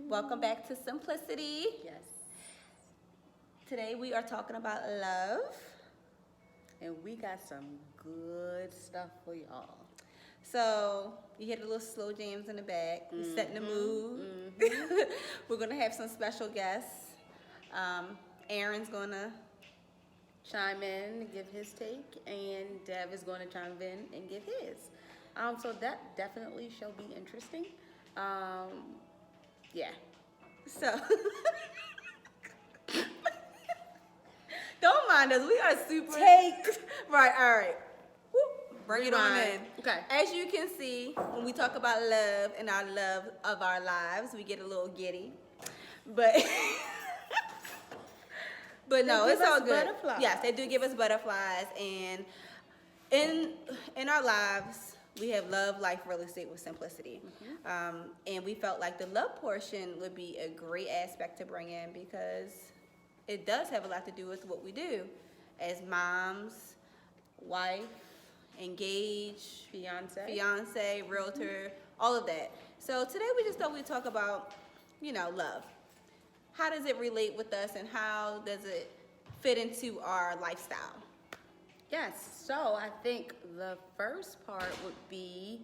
Welcome back to Simplicity. Yes. Today we are talking about love. And we got some good stuff for y'all. So you hear the little slow jams in the back. We're setting the mood. We're going to have some special guests. Aaron's going to Chime in and give his take, and Dev is going to chime in and give his. So that definitely shall be interesting. Yeah. So, don't mind us. We are super. Right, all right. Whoop, bring it on in. Okay. As you can see, when we talk about love and our love of our lives, we get a little giddy. But, but no, They it's give all us good. butterflies. Yes, they do give us butterflies. And in our lives, we have love, life, real estate with simplicity. And we felt like the love portion would be a great aspect to bring in because it does have a lot to do with what we do as moms, wife, engaged, fiance, realtor, all of that. So today we just thought we'd talk about, love. How does it relate with us and how does it fit into our lifestyle? Yes. So I think the first part would be,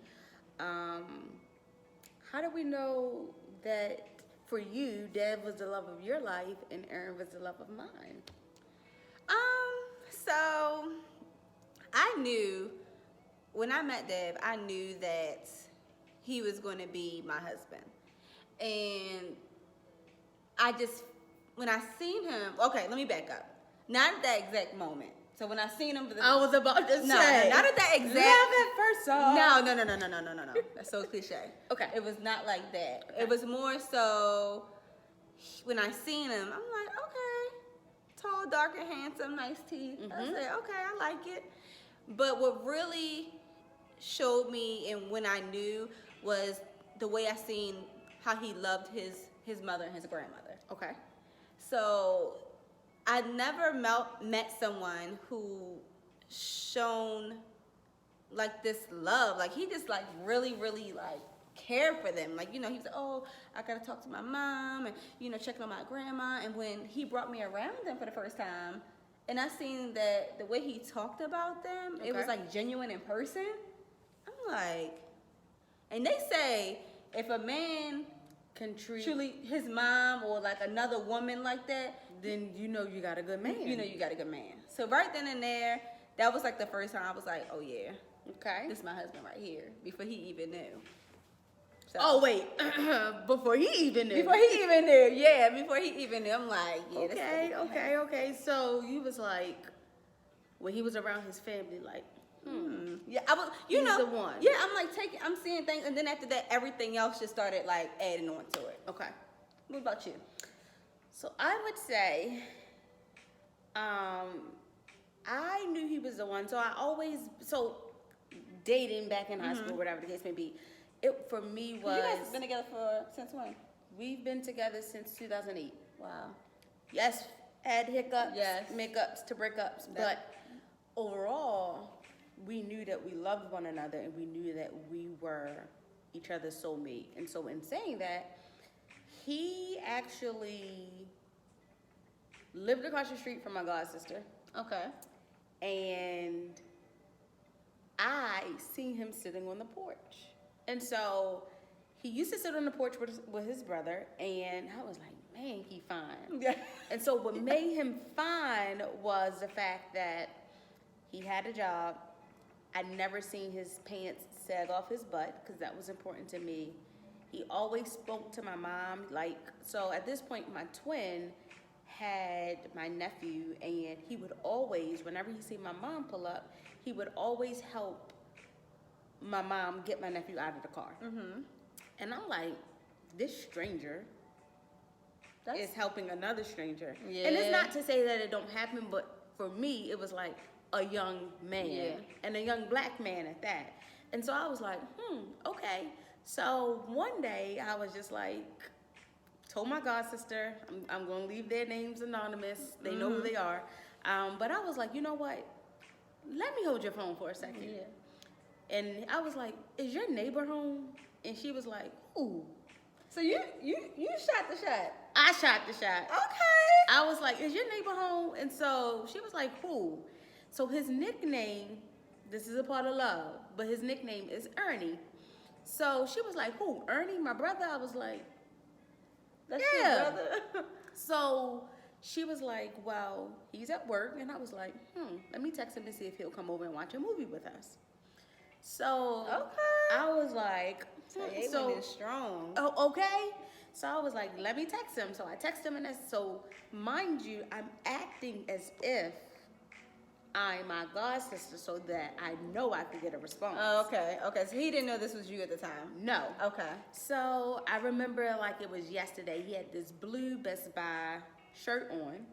how do we know that for you, Dev was the love of your life and Aaron was the love of mine? So I knew when I met Dev, I knew that he was going to be my husband. And when I seen him, okay, let me back up. Not at that exact moment. So when I seen him, I was about to say. No, not at that exact. Love at first sight. No. That's so cliche. Okay. It was not like that. Okay. It was more so when I seen him, I'm like, okay, tall, dark, and handsome, nice teeth. I said, okay, I like it. But what really showed me and when I knew was the way I seen how he loved his mother and his grandmother. Okay. So I never met someone who shown like this love. Like he just like really, really like cared for them. Like, he was like, oh, I gotta talk to my mom and, checking on my grandma. And when he brought me around them for the first time and I seen that the way he talked about them, it was like genuine in person. I'm like, and they say if a man can truly his mom or like another woman like that, then you got a good man. You got a good man. So right then and there, that was like the first time I was like, oh yeah, okay, this is my husband right here. Before he even knew. So, oh wait, before he even knew. Before he even knew, yeah. Before he even knew, I'm like, yeah. Okay. So you was like, when he was around his family, like, yeah, I was, he's the one. Yeah, I'm seeing things, and then after that, everything else just started like adding on to it. Okay. What about you? So I would say, I knew he was the one. So dating back in high school, whatever the case may be, it for me was. You guys been together since when? We've been together since 2008. Wow. Yes, had hiccups, yes, makeups to breakups, but overall, we knew that we loved one another and we knew that we were each other's soulmate. And so in saying that, he actually lived across the street from my god sister. Okay. And I seen him sitting on the porch. And so he used to sit on the porch with his brother, and I was like, man, he fine. Yeah. And so what made him fine was the fact that he had a job. I'd never seen his pants sag off his butt because that was important to me. He always spoke to my mom. So at this point, my twin had my nephew, and he would always, whenever he see my mom pull up, he would always help my mom get my nephew out of the car. And I'm like, this stranger is helping another stranger. Yeah. And it's not to say that it don't happen, but for me, it was like a young man and a young black man at that. And so I was like, okay. So one day I was just like, told my god sister, I'm going to leave their names anonymous. They know who they are. But I was like, you know what? Let me hold your phone for a second. Yeah. And I was like, is your neighbor home? And she was like, ooh. So you shot the shot. I shot the shot. Okay. I was like, is your neighbor home? And so she was like, who? So his nickname, this is a part of love, but his nickname is Ernie. So she was like, who? Ernie, my brother? I was like, That's yeah. your brother. So she was like, well, he's at work. And I was like, let me text him and see if he'll come over and watch a movie with us. So Okay. I was like, So went in strong. oh, okay. So I was like, let me text him. So I text him, and so mind you, I'm acting as if I'm my god sister, so that I know I could get a response. Oh, okay. So he didn't know this was you at the time. No. Okay. So I remember like it was yesterday. He had this blue Best Buy shirt on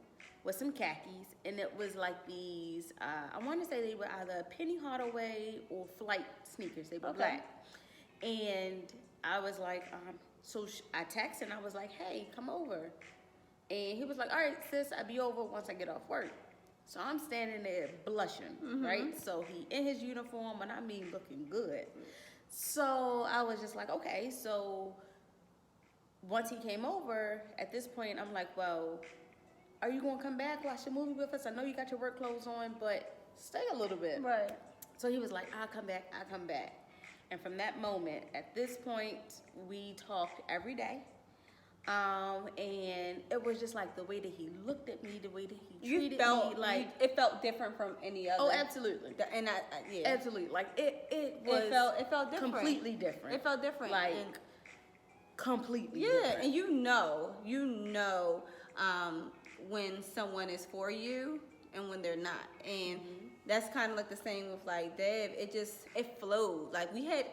with some khakis, and it was like these. I want to say they were either Penny Hardaway or Flight sneakers. They were black, and I was like, so I texted and I was like, hey, come over, and he was like, all right, sis, I'll be over once I get off work. So I'm standing there blushing, right? So he in his uniform, and I mean looking good. So I was just like, okay. So once he came over, at this point, I'm like, well, are you gonna come back, watch the movie with us? I know you got your work clothes on, but stay a little bit. Right. So he was like, I'll come back. And from that moment, at this point, we talked every day. And it was just like the way that he looked at me, the way that he treated me, like it felt different from any other. Oh, absolutely. And yeah, absolutely. Like it was. It felt different. Completely different. It felt different. Like completely. Yeah, different. and you know, when someone is for you and when they're not, and that's kind of like the same with like Deb. It flowed. Like we had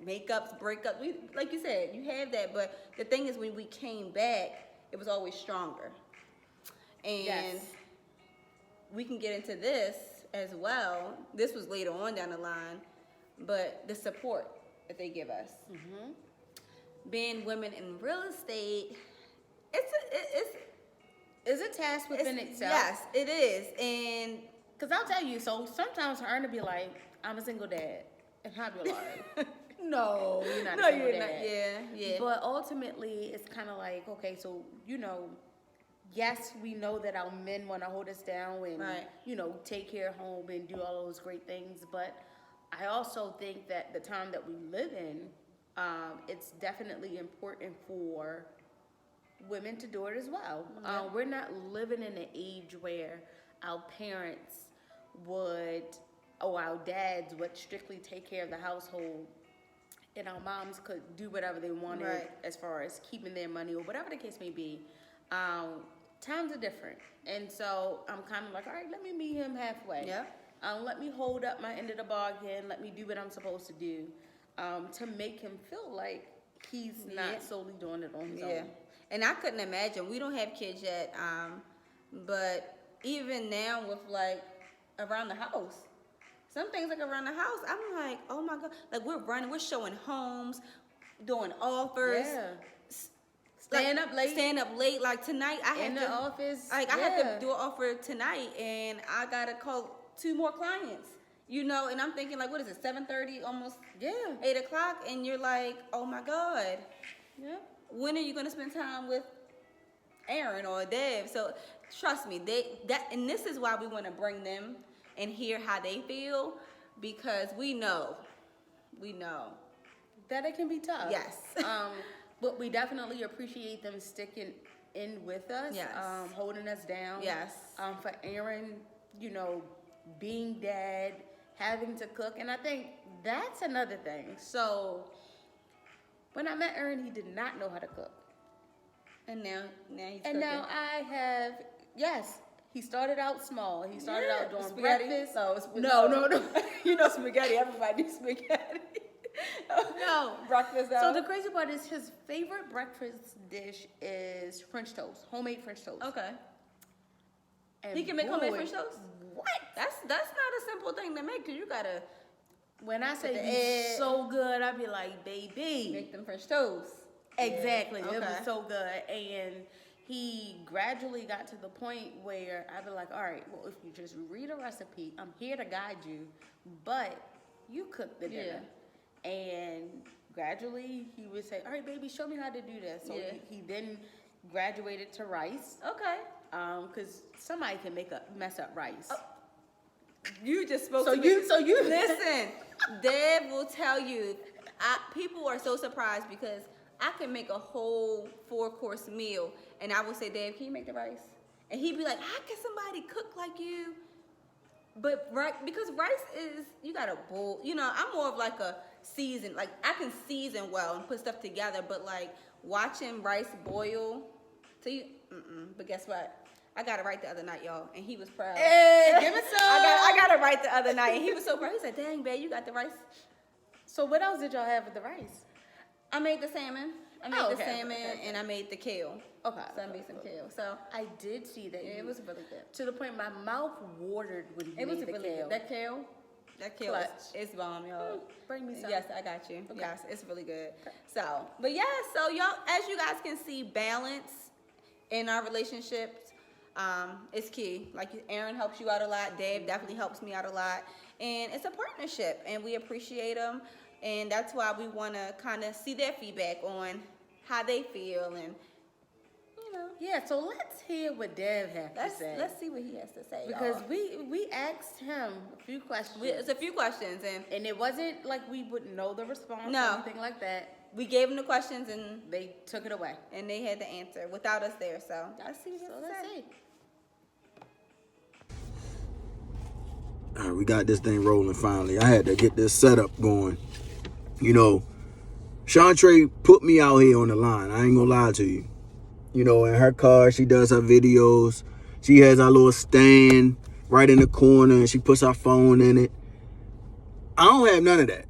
makeups, breakups. We, like you said, you have that, but the thing is, when we came back, it was always stronger. And we can get into this as well. This was later on down the line, but the support that they give us. Being women in real estate, it's a task within itself. Yes, it is. And because I'll tell you, so sometimes Erna be like, I'm a single dad. And I'll be like, no, you're not a single dad. Not. Yeah. But ultimately, it's kind of like, okay, so, yes, we know that our men want to hold us down and, take care of home and do all those great things. But I also think that the time that we live in, it's definitely important for women to do it as well. We're not living in an age where our parents our dads would strictly take care of the household, and our moms could do whatever they wanted as far as keeping their money or whatever the case may be. Times are different, and so I'm kind of like, all right, let me meet him halfway. Yeah. Let me hold up my end of the bargain. Let me do what I'm supposed to do to make him feel like he's not solely doing it on his own. And I couldn't imagine. We don't have kids yet, but even now with like around the house, some things like around the house, I'm like, oh my God. Like we're showing homes, doing offers. Yeah. Staying up late. Like tonight, I had the office. Like I had to do an offer tonight, and I gotta call 2 more clients. And I'm thinking like, what is it? 7:30, almost 8 o'clock, and you're like, oh my God. Yeah. When are you gonna spend time with Aaron or Deb? So trust me, and this is why we want to bring them and hear how they feel, because we know that it can be tough. Yes. But we definitely appreciate them sticking in with us, holding us down. Yes. For Aaron, being dad, having to cook, and I think that's another thing. So when I met Aaron, he did not know how to cook. And now he's cooking. Now I have, he started out small. He started out doing spaghetti. breakfast. No. Spaghetti. Everybody do spaghetti. No. Breakfast. So the crazy part is his favorite breakfast dish is French toast, homemade French toast. Okay. And he can make homemade French toast? What? That's not a simple thing to make, because you gotta. When I say he's so good, I be like, baby, make them French toast. Exactly. Yeah. It was so good. And he gradually got to the point where I'd be like, all right, well, if you just read a recipe, I'm here to guide you, but you cook the dinner. And gradually he would say, all right, baby, show me how to do this. So Yeah. he then graduated to rice. Okay. Because somebody can mess up rice. You just spoke So to you- me. so you- Listen, Deb will tell you, people are so surprised because I can make a whole 4-course meal, and I will say, Deb, can you make the rice? And he'd be like, how can somebody cook like you? But because rice is, you got to boil. You know, I'm more of like a season. Like, I can season well and put stuff together, but like watching rice boil, but guess what? I got it right the other night, y'all, and he was proud. Hey, give it some. I got it right the other night, and he was so proud. He said, dang, babe, you got the rice. So what else did y'all have with the rice? I made the salmon. I made the salmon, and I made the kale. Okay. So I made some kale. So I did see that. it was really good. To the point my mouth watered when you It was made the really kale. good. That kale Clutch. is bomb, y'all. Bring me some. Yes, I got you. Okay. Yes, it's really good. So, but yeah, so y'all, as you guys can see, balance in our relationships is key. Like Aaron helps you out a lot. Dave definitely helps me out a lot. And it's a partnership, and we appreciate them. And that's why we want to kind of see their feedback on how they feel, and you know. Yeah, so let's hear what Dev has to say. Let's see what he has to say. Because y'all. we asked him a few questions. It's a few questions, and it wasn't like we wouldn't know the response No. or anything like that. we gave them the questions, and They took it away. they had the answer without us there. So let's see. So let's see. All right, we got this thing rolling finally. I had to get this setup going. You know, Chantre put me out here on the line. I ain't gonna lie to you. You know, in her car, she does her videos. She has our little stand right in the corner, and she puts her phone in it. I don't have none of that.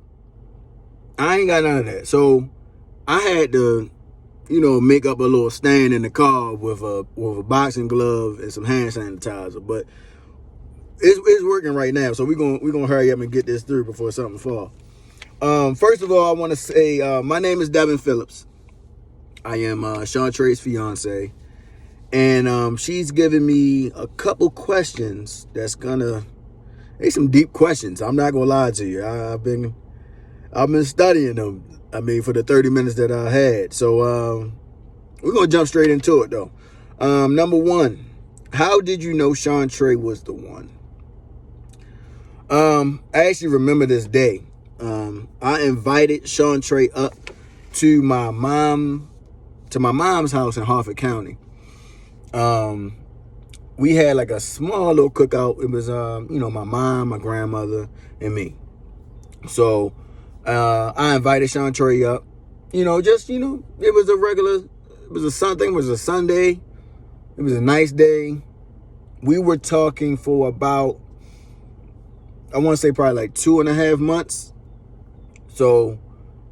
I ain't got none of that. So I had to, you know, make up a little stand in the car with a boxing glove and some hand sanitizer. But it's working right now, so we're gonna hurry up and get this through before something falls. First of all, I want to say my name is Devin Phillips. I am Chantre's fiance, and she's given me a couple questions that's they some deep questions. I'm not gonna lie to you. I've been studying them. I mean, for the 30 minutes that I had. So we're gonna jump straight into it though. Number one, how did you know Chantre was the one? I actually remember this day. I invited Chantre up to my mom's house in Harford County. We had like a small little cookout. It was my mom, my grandmother, and me. So I invited Chantre up. It was a Sunday. It was a nice day. We were talking for about, I want to say probably like 2.5 months. So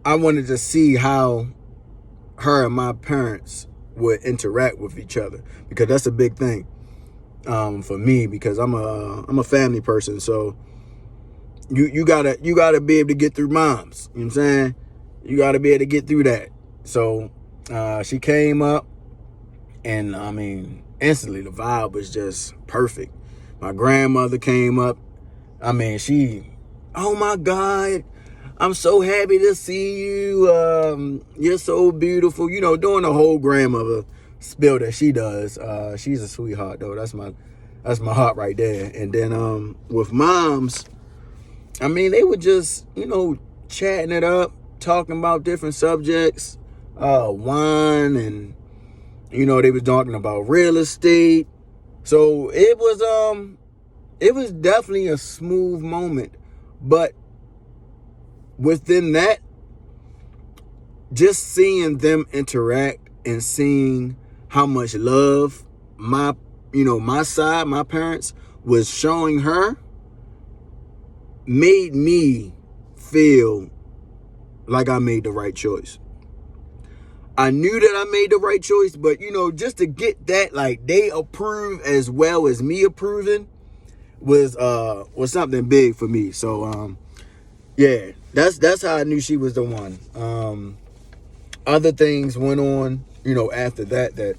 I wanted to see how her and my parents would interact with each other, because that's a big thing for me, because I'm a family person. So you gotta be able to get through moms. You know what I'm saying? You gotta be able to get through that. So she came up, and I mean, instantly the vibe was just perfect. My grandmother came up. I mean, oh my God, I'm so happy to see you. You're so beautiful. Doing the whole grandmother spiel that she does. She's a sweetheart though. That's my heart right there. And then with moms, I mean, they were just, chatting it up, talking about different subjects, wine, and they was talking about real estate. So it was definitely a smooth moment. But within that, just seeing them interact and seeing how much love my parents was showing her made me feel like I made the right choice. I knew that I made the right choice, but just to get that, like, they approve as well as me approving was something big for me. So yeah, that's how I knew she was the one. Other things went on, after that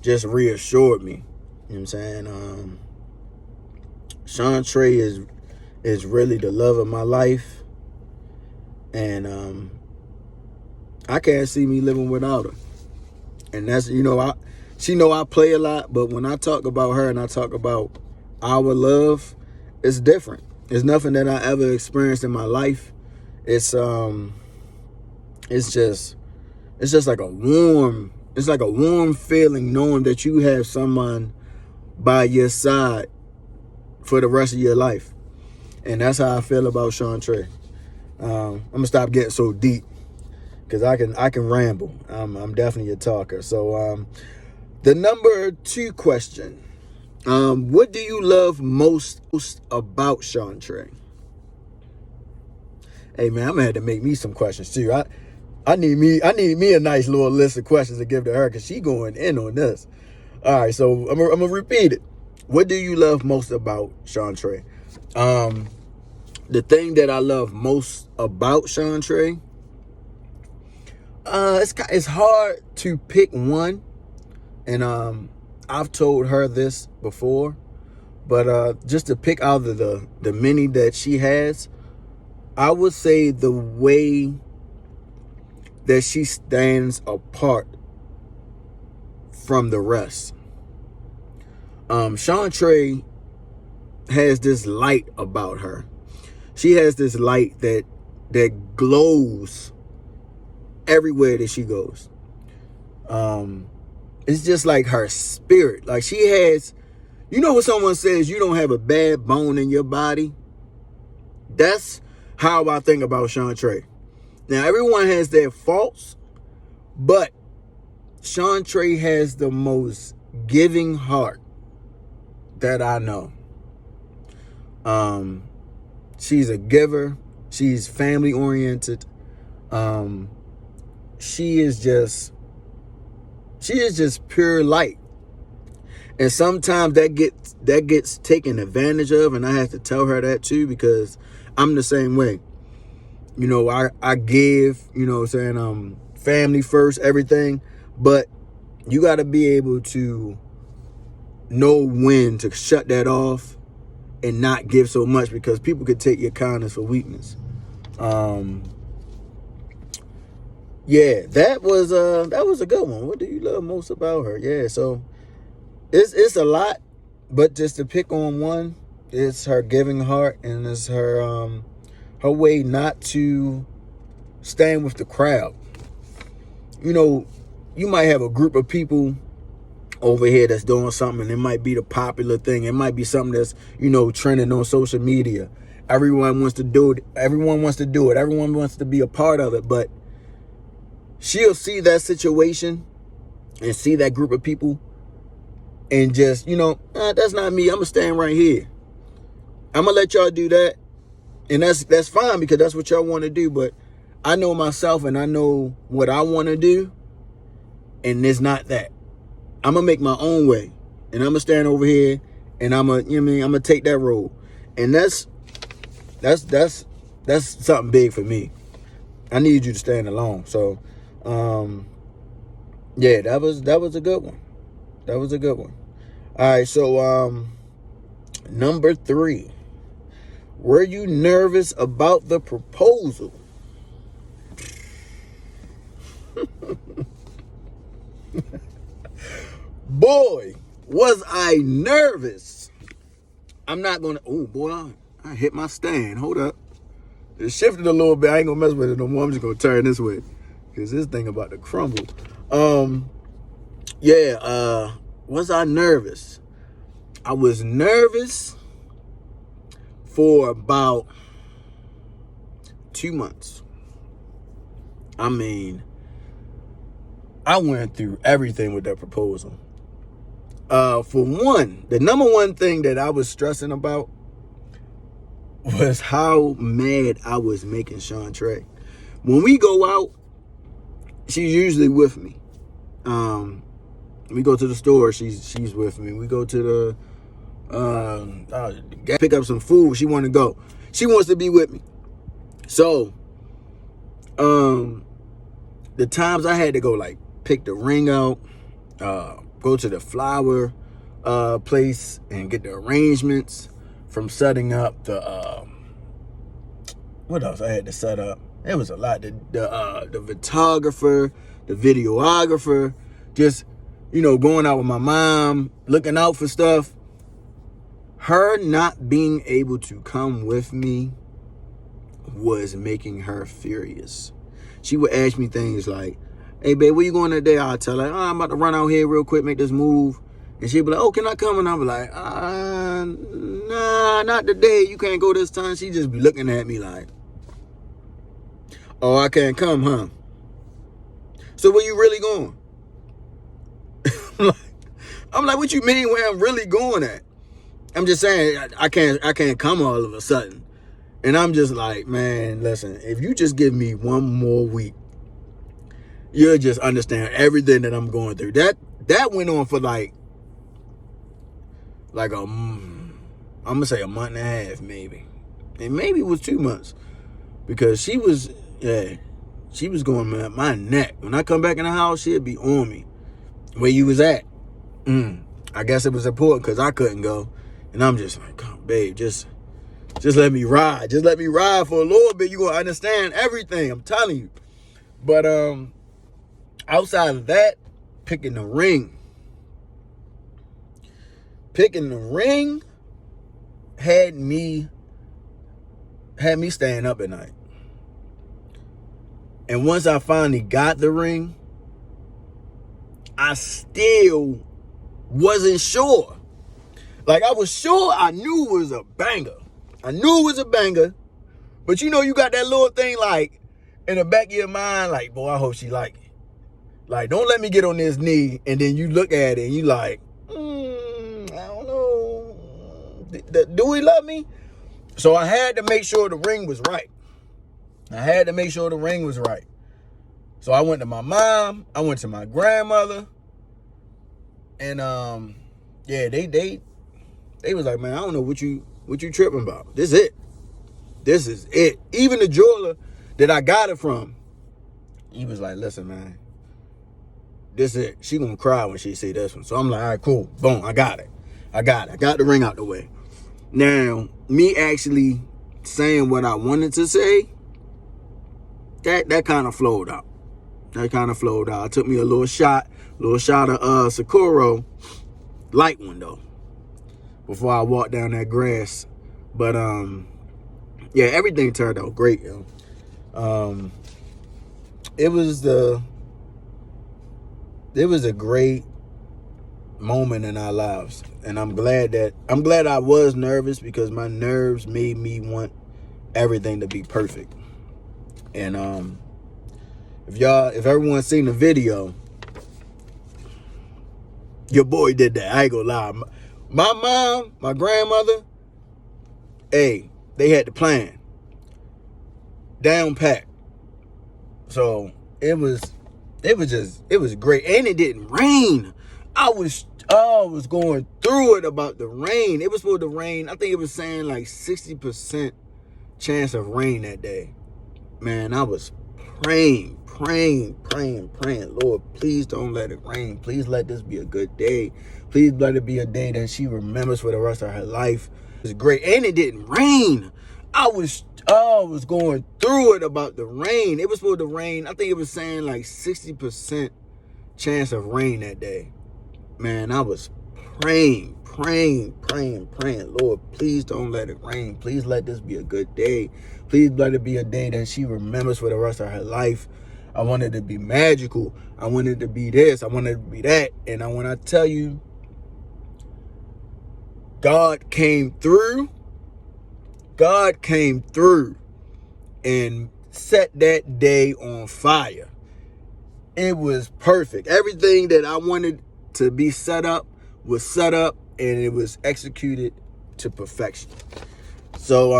just reassured me. You know what I'm saying? Chantre is really the love of my life. And I can't see me living without her. And that's, she know I play a lot, but when I talk about her and I talk about our love, it's different. It's nothing that I ever experienced in my life. It's just like a warm feeling knowing that you have someone by your side for the rest of your life. And that's how I feel about Fiancé. I'm gonna stop getting so deep because I can ramble. I'm definitely a talker. So the number 2 question: what do you love most about Fiancé? Hey man, I'm gonna have to make me some questions too. I need me a nice little list of questions to give to her because she going in on this. All right, so I'm gonna repeat it. What do you love most about Fiancé? The thing that I love most about Fiancé, it's hard to pick one, and I've told her this before, but just to pick out of the many that she has, I would say the way that she stands apart from the rest. Fiancé has this light about her. She has this light that glows everywhere that she goes. It's just like her spirit. Like she has, when someone says you don't have a bad bone in your body? That's how I think about Fiancé. Now, everyone has their faults, but Fiancé has the most giving heart that I know. She's a giver. She's family oriented. She is just pure light. And sometimes that gets taken advantage of, and I have to tell her that too, because I'm the same way. I give, family first, everything, but you got to be able to know when to shut that off and not give so much, because people could take your kindness for weakness. Yeah, that was a good one. What do you love most about her? Yeah, so it's a lot, but just to pick on one, it's her giving heart, and it's her way not to stand with the crowd. You might have a group of people over here that's doing something, and it might be the popular thing. It might be something that's, trending on social media. Everyone wants to do it. Everyone wants to be a part of it, but she'll see that situation and see that group of people and just, that's not me. I'm going to stand right here. I'm going to let y'all do that. And that's fine, because that's what y'all want to do. But I know myself, and I know what I want to do. And it's not that. I'm going to make my own way. And I'm going to stand over here, and I'm going to take that road. And that's something big for me. I need you to stand alone. So, yeah, that was a good one. That was a good one. All right, so number 3. Were you nervous about the proposal? Boy, was I nervous. I'm not going to... Oh, boy, I hit my stand. Hold up. It shifted a little bit. I ain't going to mess with it no more. I'm just going to turn this way, because this thing about to crumble. Was I nervous? I was nervous for about 2 months. I mean, I went through everything with that proposal. For one, the number one thing that I was stressing about was how mad I was making Fiancé. When we go out, she's usually with me. We go to the store, she's with me. We go to the pick up some food. She want to go. She wants to be with me. So, the times I had to go, like, pick the ring out, go to the flower place and get the arrangements, from setting up the what else I had to set up. It was a lot. The photographer, the videographer, just, going out with my mom, looking out for stuff. Her not being able to come with me was making her furious. She would ask me things like, hey, babe, where you going today? I'll tell her, I'm about to run out here real quick, make this move. And she'd be like, oh, can I come? And I'll be like, nah, not today. You can't go this time. She'd just be looking at me like, oh, I can't come, huh? So where you really going? I'm like, what you mean where I'm really going at? I'm just saying, I can't come all of a sudden. And I'm just like, man, listen, if you just give me one more week, you'll just understand everything that I'm going through. That went on for like I'm gonna say a month and a half, maybe. And maybe it was 2 months. Because she was going my neck. When I come back in the house, she'd be on me. Where you was at? I guess it was important because I couldn't go. And I'm just like, oh, babe, just let me ride. Just let me ride for a little bit. You're going to understand everything. I'm telling you. But outside of that, picking the ring had me staying up at night. And once I finally got the ring, I still wasn't sure. Like, I was sure I knew it was a banger. But you got that little thing like in the back of your mind, like, boy, I hope she like it. Like, don't let me get on this knee. And then you look at it and you like, I don't know. Do he love me? So I had to make sure the ring was right. So I went to my mom. I went to my grandmother. And they was like, man, I don't know what you tripping about. This is it. Even the jeweler that I got it from, he was like, listen, man, this is it. She gonna cry when she see this one. So I'm like, all right, cool. Boom, I got it. I got the ring out the way. Now, me actually saying what I wanted to say, that kind of flowed out. It took me a little shot of Sakura, light one though, before I walked down that grass. But everything turned out great, yo. It was a great moment in our lives, and I'm glad I was nervous because my nerves made me want everything to be perfect. And if everyone's seen the video, your boy did that. I ain't gonna lie. My mom, my grandmother, they had the plan down pat. So it was great, and it didn't rain. I was going through it about the rain. It was supposed to rain. I think it was saying like 60% chance of rain that day. Man, I was praying. Lord, please don't let it rain. Please let this be a good day. Please let it be a day that she remembers for the rest of her life. It was great, and it didn't rain. I was going through it about the rain. It was supposed to rain. I think it was saying like 60% chance of rain that day. Man, I was praying. Lord, please don't let it rain. Please let this be a good day. Please let it be a day that she remembers for the rest of her life. I wanted to be magical. I wanted to be this. I wanted to be that. And when I tell you, God came through and set that day on fire. It was perfect. Everything that I wanted to be set up was set up, and it was executed to perfection. So,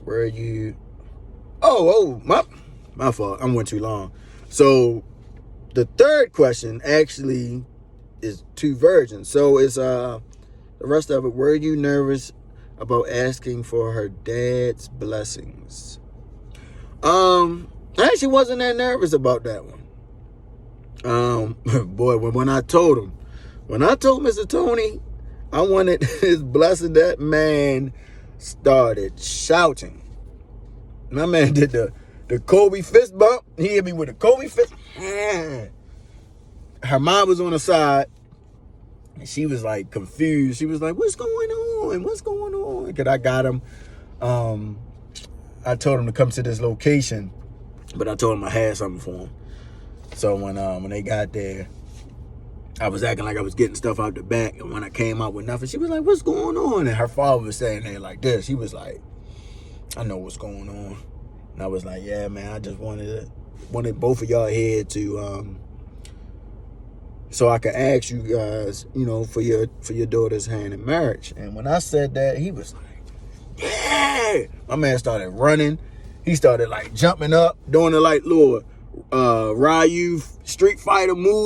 where are you? Oh, my fault. I went too long. So, the third question actually is two versions. So, it's the rest of it. Were you nervous about asking for her dad's blessings? I actually wasn't that nervous about that one. Boy, when I told Mr. Tony I wanted his blessing, that man started shouting. My man did the Kobe fist bump. He hit me with a Kobe fist. Her mom was on the side, and she was like confused. She was like, "What's going on? What's going on?" Because I got him. I told him to come to this location, but I told him I had something for him. So when they got there, I was acting like I was getting stuff out the back, and when I came out with nothing, she was like, "What's going on?" And her father was saying there like this. He was like, "I know what's going on." And I was like, "Yeah, man, I just wanted both of y'all here to so I could ask you guys, you know, for your daughter's hand in marriage." And when I said that, he was like, "Yeah!" My man started running. He started like jumping up, doing the like little Ryu Street Fighter move.